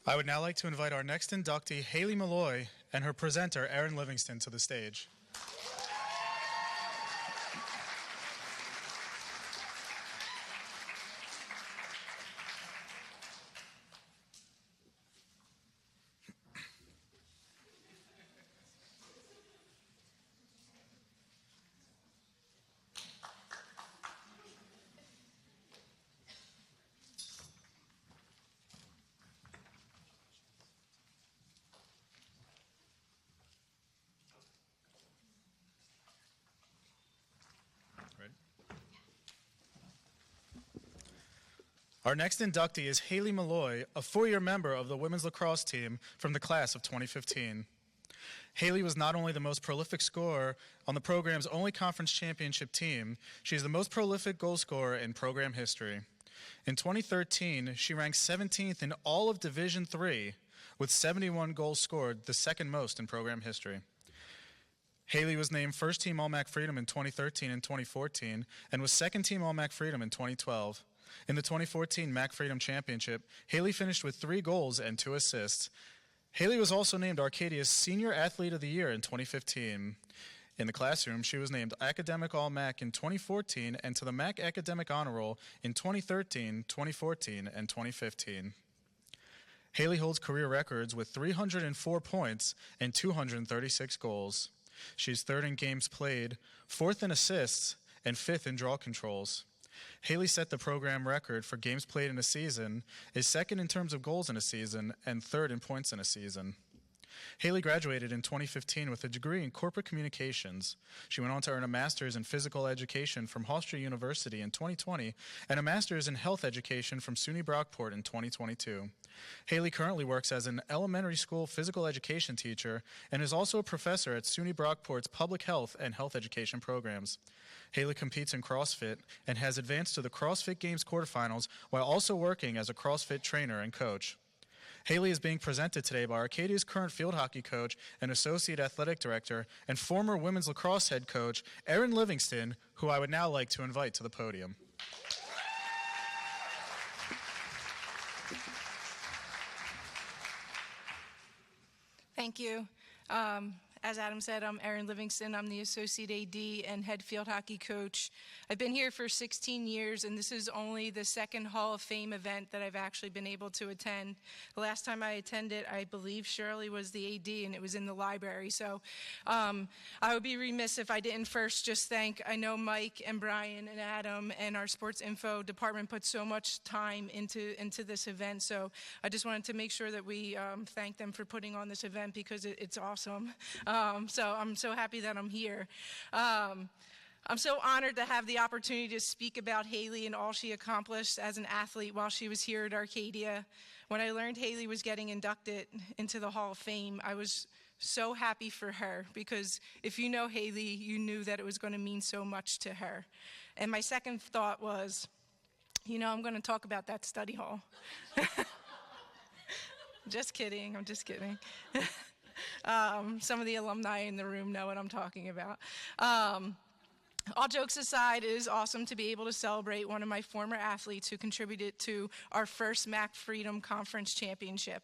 I would now like to invite our next inductee, Haylee Molloy, and her presenter, Erin Livingston, to the stage. Ready? Our next inductee is Haylee Molloy, a four-year member of the women's lacrosse team from the class of 2015. Haylee was not only the most prolific scorer on the program's only conference championship team, she is the most prolific goal scorer in program history. In 2013, she ranked 17th in all of Division III with 71 goals scored, the second most in program history. Haylee was named First Team All-MAC Freedom in 2013 and 2014 and was Second Team All-MAC Freedom in 2012. In the 2014 MAC Freedom Championship, Haylee finished with 3 goals and 2 assists. Haylee was also named Arcadia's Senior Athlete of the Year in 2015. In the classroom, she was named Academic All-MAC in 2014 and to the MAC Academic Honor Roll in 2013, 2014, and 2015. Haylee holds career records with 304 points and 236 goals. She's 3rd in games played, 4th in assists, and 5th in draw controls. Haylee set the program record for games played in a season, is 2nd in terms of goals in a season, and 3rd in points in a season. Haylee graduated in 2015 with a degree in corporate communications. She went on to earn a master's in physical education from Hofstra University in 2020 and a master's in health education from SUNY Brockport in 2022. Haylee currently works as an elementary school physical education teacher and is also a professor at SUNY Brockport's public health and health education programs. Haylee competes in CrossFit and has advanced to the CrossFit Games quarterfinals while also working as a CrossFit trainer and coach. Haylee is being presented today by Arcadia's current field hockey coach and associate athletic director and former women's lacrosse head coach, Erin Livingston, who I would now like to invite to the podium. Thank you. As Adam said, I'm Erin Livingston. I'm the Associate AD and Head Field Hockey Coach. I've been here for 16 years, and this is only the second Hall of Fame event that I've actually been able to attend. The last time I attended, I believe Shirley was the AD, and it was in the library. So I would be remiss if I didn't first just thank, I know Mike and Brian and Adam and our sports info department put so much time into this event. So I just wanted to make sure that we thank them for putting on this event because it's awesome. So I'm so happy that I'm here. I'm so honored to have the opportunity to speak about Haylee and all she accomplished as an athlete while she was here at Arcadia. When I learned Haylee was getting inducted into the Hall of Fame, I was so happy for her because if you know Haylee, you knew that it was going to mean so much to her. And my second thought was, I'm going to talk about that study hall. Just kidding, I'm just kidding. Some of the alumni in the room know what I'm talking about. All jokes aside, it is awesome to be able to celebrate one of my former athletes who contributed to our first MAC Freedom Conference Championship.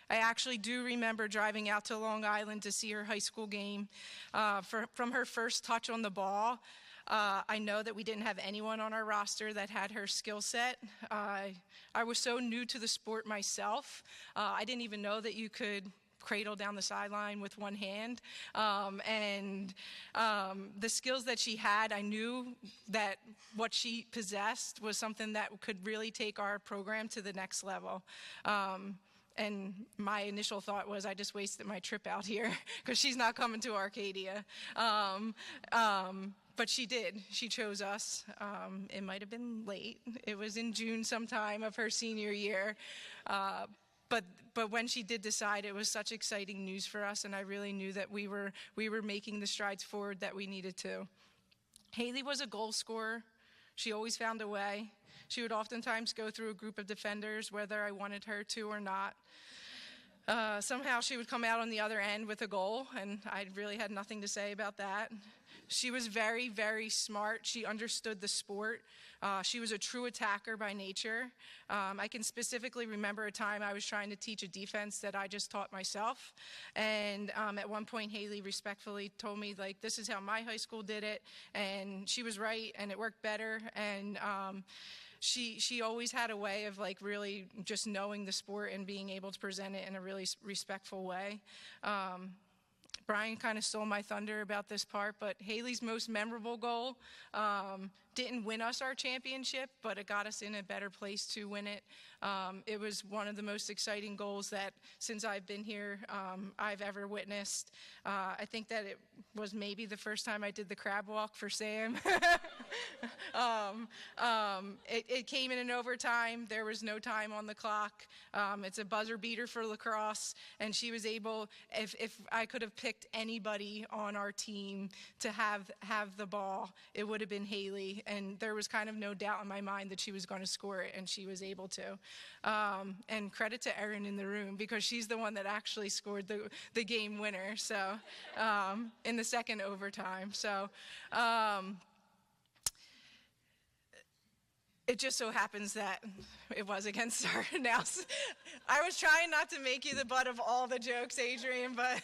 I actually do remember driving out to Long Island to see her high school game. From her first touch on the ball, I know that we didn't have anyone on our roster that had her skill set. I was so new to the sport myself. I didn't even know that you could cradle down the sideline with one hand. The skills that she had, I knew that what she possessed was something that could really take our program to the next level. And my initial thought was I just wasted my trip out here because she's not coming to Arcadia. But she did. She chose us. It might have been late. It was in June sometime of her senior year. But when she did decide, it was such exciting news for us, and I really knew that we were making the strides forward that we needed to. Haylee was a goal scorer. She always found a way. She would oftentimes go through a group of defenders, whether I wanted her to or not. Somehow she would come out on the other end with a goal, and I really had nothing to say about that. She was very, very smart. She understood the sport. She was a true attacker by nature. I can specifically remember a time I was trying to teach a defense that I just taught myself. And at one point, Haylee respectfully told me, like, this is how my high school did it. And she was right, and it worked better. And she always had a way of, like, really just knowing the sport and being able to present it in a really respectful way. Brian kind of stole my thunder about this part, but Haylee's most memorable goal didn't win us our championship, but it got us in a better place to win it. It was one of the most exciting goals that, since I've been here, I've ever witnessed. I think that it was maybe the first time I did the crab walk for Sam. It came in overtime. There was no time on the clock. It's a buzzer beater for lacrosse, and she was able, if I could have picked anybody on our team to have the ball, it would have been Haylee, and there was kind of no doubt in my mind that she was going to score it, and she was able to. And credit to Erin in the room, because she's the one that actually scored the game winner, so in the second overtime. So it just so happens that it was against our announcement. I was trying not to make you the butt of all the jokes, Adrian, but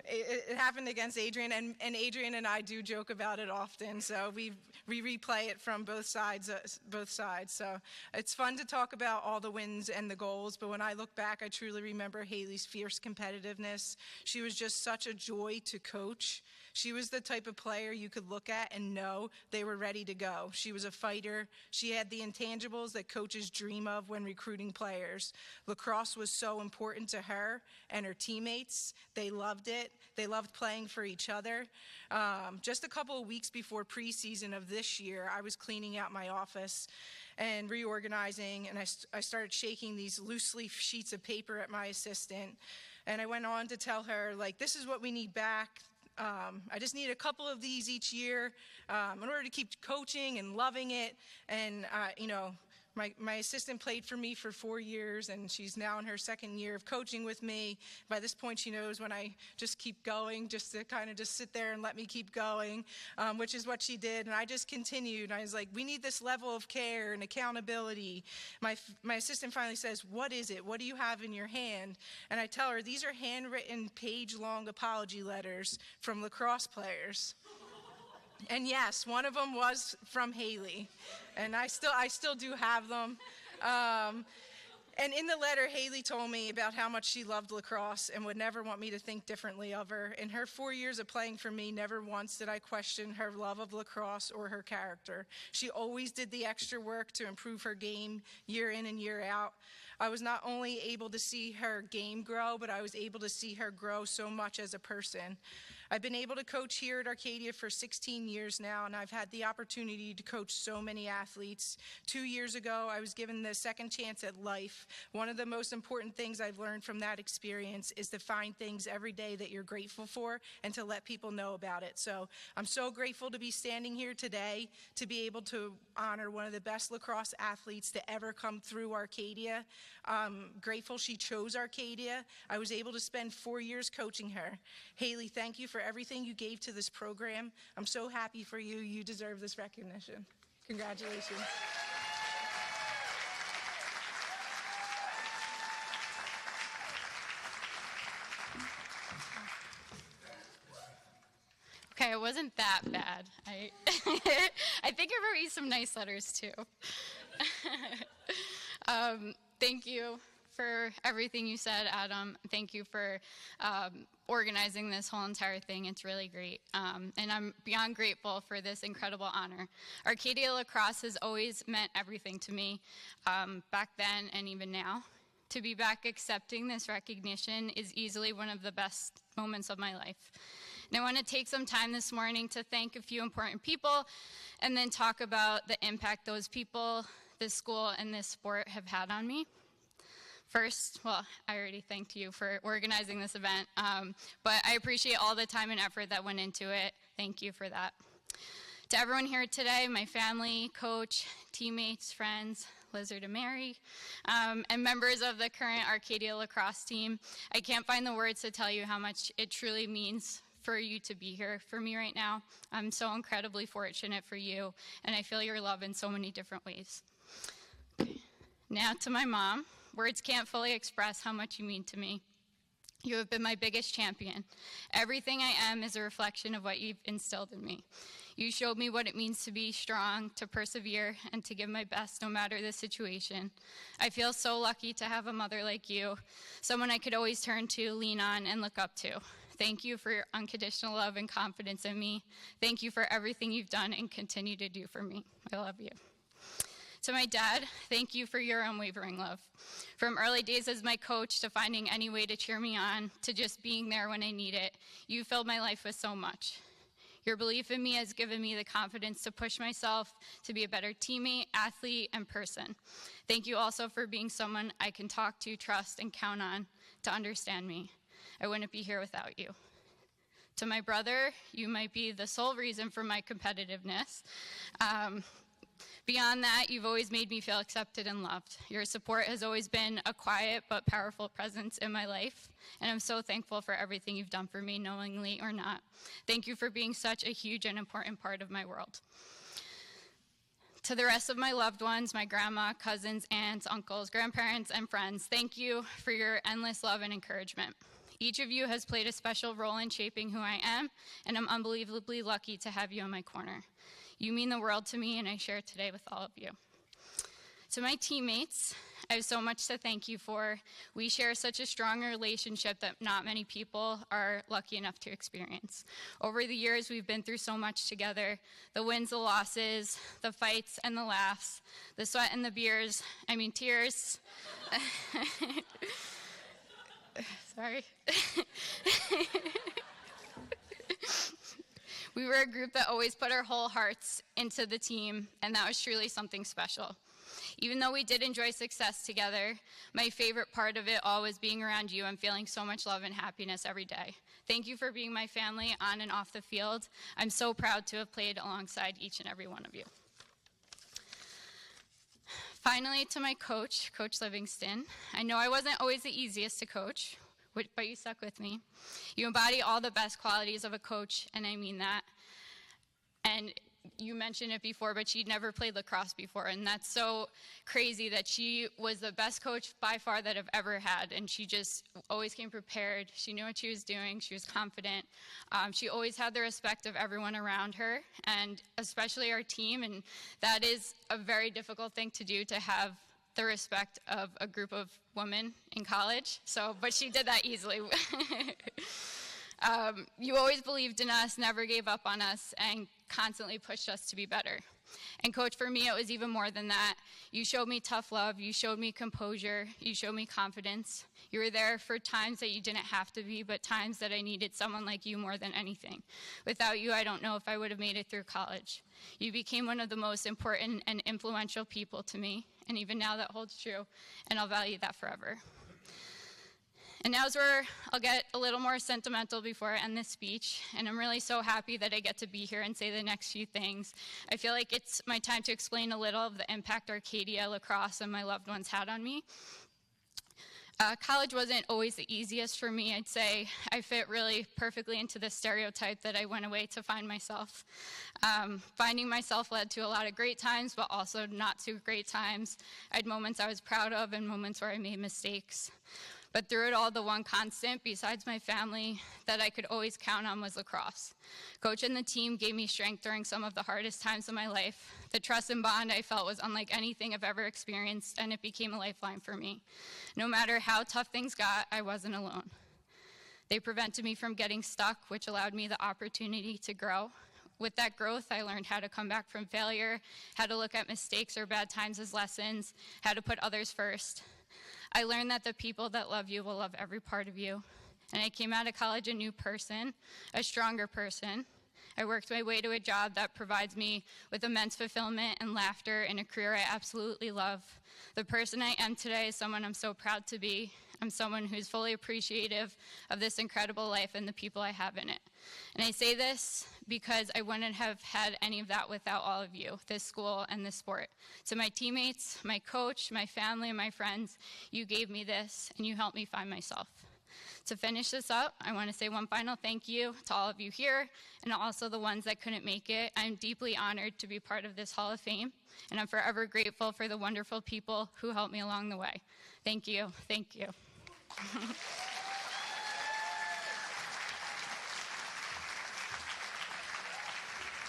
it happened against Adrian, and Adrian and I do joke about it often, so we replay it from both sides. So it's fun to talk about all the wins and the goals, but when I look back, I truly remember Haylee's fierce competitiveness. She was just such a joy to coach. She was the type of player you could look at and know they were ready to go. She was a fighter. She had the intangibles that coaches dream of when recruiting players. Lacrosse was so important to her and her teammates. They loved it. They loved playing for each other. Just a couple of weeks before preseason of this year, I was cleaning out my office and reorganizing, and I started shaking these loose leaf sheets of paper at my assistant. And I went on to tell her, like, this is what we need back. I just need a couple of these each year in order to keep coaching and loving it. And, my assistant played for me for 4 years, and she's now in her second year of coaching with me. By this point, she knows when I just keep going, just to kind of just sit there and let me keep going, which is what she did. And I just continued. And I was like, we need this level of care and accountability. My assistant finally says, what is it? What do you have in your hand? And I tell her, these are handwritten page-long apology letters from lacrosse players. And yes, one of them was from Haylee, and I still do have them. And in the letter, Haylee told me about how much she loved lacrosse and would never want me to think differently of her. In her 4 years of playing for me, never once did I question her love of lacrosse or her character. She always did the extra work to improve her game year in and year out. I was not only able to see her game grow, but I was able to see her grow so much as a person. I've been able to coach here at Arcadia for 16 years now, and I've had the opportunity to coach so many athletes. 2 years ago, I was given the second chance at life. One of the most important things I've learned from that experience is to find things every day that you're grateful for and to let people know about it. So I'm so grateful to be standing here today, to be able to honor one of the best lacrosse athletes to ever come through Arcadia. I'm grateful she chose Arcadia. I was able to spend 4 years coaching her. Haylee, thank you for everything you gave to this program. I'm so happy for you. You deserve this recognition. Congratulations. Okay, it wasn't that bad. I think I wrote you some nice letters too. Thank you for everything you said, Adam. Thank you for organizing this whole entire thing. It's really great. And I'm beyond grateful for this incredible honor. Arcadia Lacrosse has always meant everything to me, back then and even now. To be back accepting this recognition is easily one of the best moments of my life. And I want to take some time this morning to thank a few important people and then talk about the impact those people, this school, and this sport have had on me. First, well, I already thanked you for organizing this event, but I appreciate all the time and effort that went into it. Thank you for that. To everyone here today, my family, coach, teammates, friends, Lizard and Mary, and members of the current Arcadia lacrosse team, I can't find the words to tell you how much it truly means for you to be here for me right now. I'm so incredibly fortunate for you, and I feel your love in so many different ways. Okay. Now to my mom, words can't fully express how much you mean to me. You have been my biggest champion. Everything I am is a reflection of what you've instilled in me. You showed me what it means to be strong, to persevere, and to give my best no matter the situation. I feel so lucky to have a mother like you, someone I could always turn to, lean on, and look up to. Thank you for your unconditional love and confidence in me. Thank you for everything you've done and continue to do for me. I love you. To my dad, thank you for your unwavering love. From early days as my coach to finding any way to cheer me on, to just being there when I need it, you filled my life with so much. Your belief in me has given me the confidence to push myself to be a better teammate, athlete, and person. Thank you also for being someone I can talk to, trust, and count on to understand me. I wouldn't be here without you. To my brother, you might be the sole reason for my competitiveness. Beyond that, you've always made me feel accepted and loved. Your support has always been a quiet but powerful presence in my life, and I'm so thankful for everything you've done for me, knowingly or not. Thank you for being such a huge and important part of my world. To the rest of my loved ones, my grandma, cousins, aunts, uncles, grandparents, and friends, thank you for your endless love and encouragement. Each of you has played a special role in shaping who I am, and I'm unbelievably lucky to have you in my corner. You mean the world to me, and I share it today with all of you. To my teammates, I have so much to thank you for. We share such a strong relationship that not many people are lucky enough to experience. Over the years, we've been through so much together. The wins, the losses, the fights and the laughs, the sweat and the tears. Sorry. We were a group that always put our whole hearts into the team, and that was truly something special. Even though we did enjoy success together, my favorite part of it all was being around you and feeling so much love and happiness every day. Thank you for being my family on and off the field. I'm so proud to have played alongside each and every one of you. Finally, to my coach, Coach Livingston. I know I wasn't always the easiest to coach, but you stuck with me. You embody all the best qualities of a coach, and I mean that. And you mentioned it before, but she'd never played lacrosse before, and that's so crazy that she was the best coach by far that I've ever had, and she just always came prepared. She knew what she was doing. She was confident. She always had the respect of everyone around her, and especially our team, and that is a very difficult thing to do, to have the respect of a group of women in college. But she did that easily. You always believed in us, never gave up on us, and constantly pushed us to be better. And Coach, for me, it was even more than that. You showed me tough love. You showed me composure. You showed me confidence. You were there for times that you didn't have to be, but times that I needed someone like you more than anything. Without you, I don't know if I would have made it through college. You became one of the most important and influential people to me, and even now that holds true, and I'll value that forever. And now's where I'll get a little more sentimental before I end this speech, and I'm really so happy that I get to be here and say the next few things. I feel like it's my time to explain a little of the impact Arcadia, lacrosse, and my loved ones had on me. College wasn't always the easiest for me. I'd say I fit really perfectly into the stereotype that I went away to find myself. Finding myself led to a lot of great times, but also not so great times. I had moments I was proud of and moments where I made mistakes. But through it all, the one constant, besides my family, that I could always count on was lacrosse. Coach and the team gave me strength during some of the hardest times of my life. The trust and bond I felt was unlike anything I've ever experienced, and it became a lifeline for me. No matter how tough things got, I wasn't alone. They prevented me from getting stuck, which allowed me the opportunity to grow. With that growth, I learned how to come back from failure, how to look at mistakes or bad times as lessons, how to put others first. I learned that the people that love you will love every part of you. And I came out of college a new person, a stronger person. I worked my way to a job that provides me with immense fulfillment and laughter in a career I absolutely love. The person I am today is someone I'm so proud to be. I'm someone who's fully appreciative of this incredible life and the people I have in it. And I say this because I wouldn't have had any of that without all of you, this school and this sport. To my teammates, my coach, my family, and my friends, you gave me this, and you helped me find myself. To finish this up, I want to say one final thank you to all of you here, and also the ones that couldn't make it. I'm deeply honored to be part of this Hall of Fame, and I'm forever grateful for the wonderful people who helped me along the way. Thank you. Thank you.